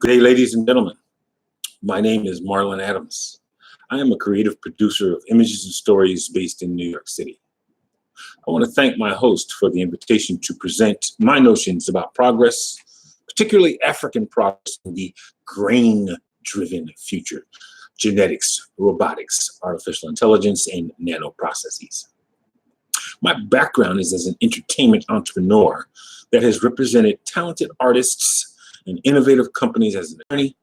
Good day, ladies and gentlemen. My name is Marlon Adams. I am a creative producer of images and stories based in New York City. I want to thank my host for the invitation to present my notions about progress, particularly African progress in the grain-driven future: genetics, robotics, artificial intelligence, and nanoprocesses. My background is as an entertainment entrepreneur that has represented talented artists and innovative companies as an attorney,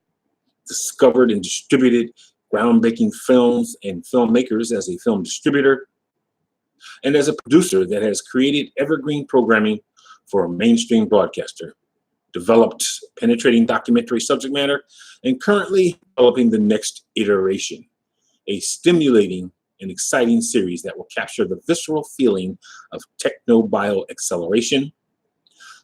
discovered and distributed groundbreaking films and filmmakers as a film distributor, and as a producer that has created evergreen programming for a mainstream broadcaster, developed penetrating documentary subject matter, and currently developing the next iteration, a stimulating and exciting series that will capture the visceral feeling of techno-bio-acceleration,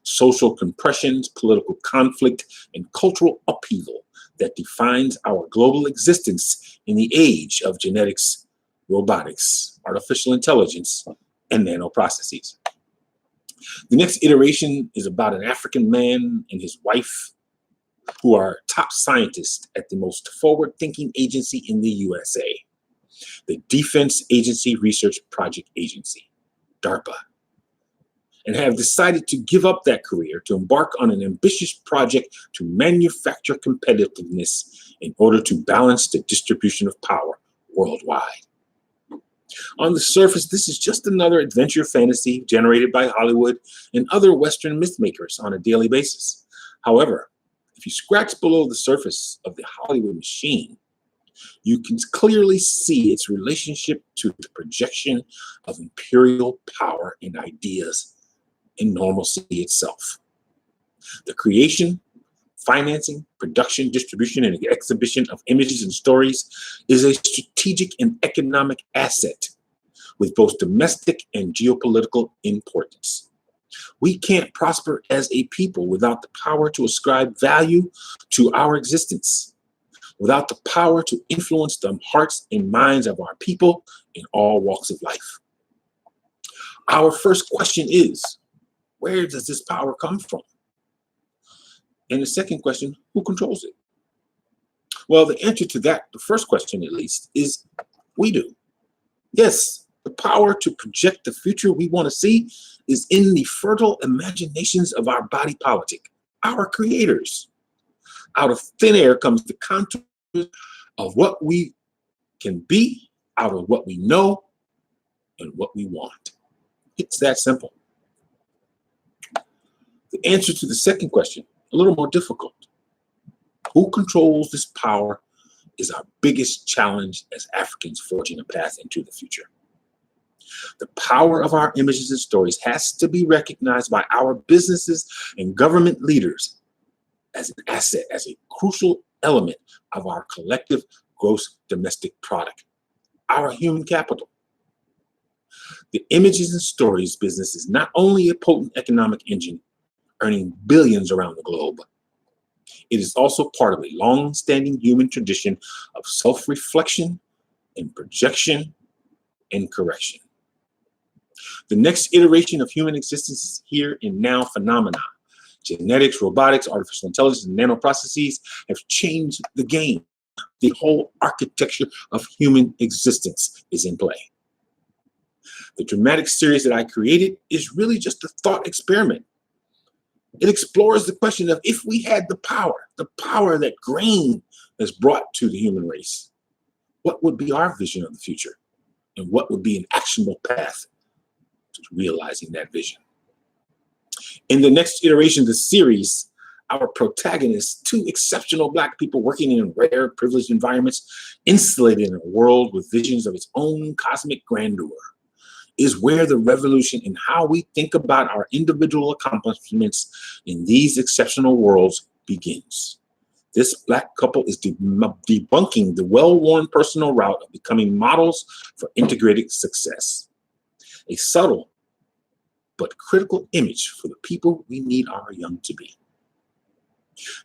social compressions, political conflict, and cultural upheaval that defines our global existence in the age of genetics, robotics, artificial intelligence, and nanoprocesses. The next iteration is about an African man and his wife who are top scientists at the most forward-thinking agency in the USA, the Defense Agency Research Project Agency, DARPA, and have decided to give up that career to embark on an ambitious project to manufacture competitiveness in order to balance the distribution of power worldwide. On the surface, this is just another adventure fantasy generated by Hollywood and other Western myth makers on a daily basis. However, if you scratch below the surface of the Hollywood machine, you can clearly see its relationship to the projection of imperial power and ideas and normalcy itself. The creation, financing, production, distribution, and exhibition of images and stories is a strategic and economic asset with both domestic and geopolitical importance. We can't prosper as a people without the power to ascribe value to our existence, without the power to influence the hearts and minds of our people in all walks of life. Our first question is, where does this power come from? And the second question, who controls it? Well, the answer to that, the first question at least, is we do. Yes, the power to project the future we want to see is in the fertile imaginations of our body politic, our creators. Out of thin air comes the contour of what we can be, out of what we know and what we want. It's that simple. The answer to the second question, a little more difficult. Who controls this power is our biggest challenge as Africans forging a path into the future. The power of our images and stories has to be recognized by our businesses and government leaders as an asset, as a crucial element of our collective gross domestic product, our human capital. The images and stories business is not only a potent economic engine, earning billions around the globe, it is also part of a long-standing human tradition of self-reflection and projection and correction. The next iteration of human existence is here and now phenomena. Genetics, robotics, artificial intelligence, and nanoprocesses have changed the game. The whole architecture of human existence is in play. The dramatic series that I created is really just a thought experiment. It explores the question of if we had the power that grain has brought to the human race, what would be our vision of the future? And what would be an actionable path to realizing that vision? In the next iteration of the series, our protagonists, two exceptional Black people working in rare, privileged environments, insulated in a world with visions of its own cosmic grandeur, is where the revolution in how we think about our individual accomplishments in these exceptional worlds begins. This Black couple is debunking the well-worn personal route of becoming models for integrated success. A subtle but critical image for the people we need our young to be.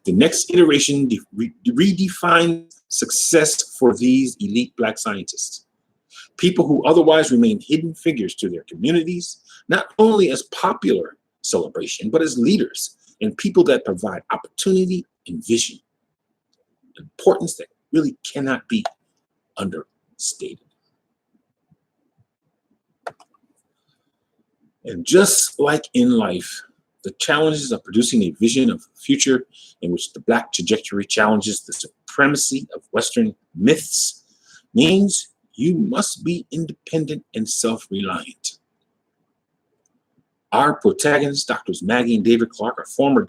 The next iteration redefines success for these elite Black scientists, people who otherwise remain hidden figures to their communities, not only as popular celebration, but as leaders and people that provide opportunity and vision importance that really cannot be understated. And just like in life, the challenges of producing a vision of a future in which the Black trajectory challenges the supremacy of Western myths means you must be independent and self-reliant. Our protagonists, Doctors Maggie and David Clark, are former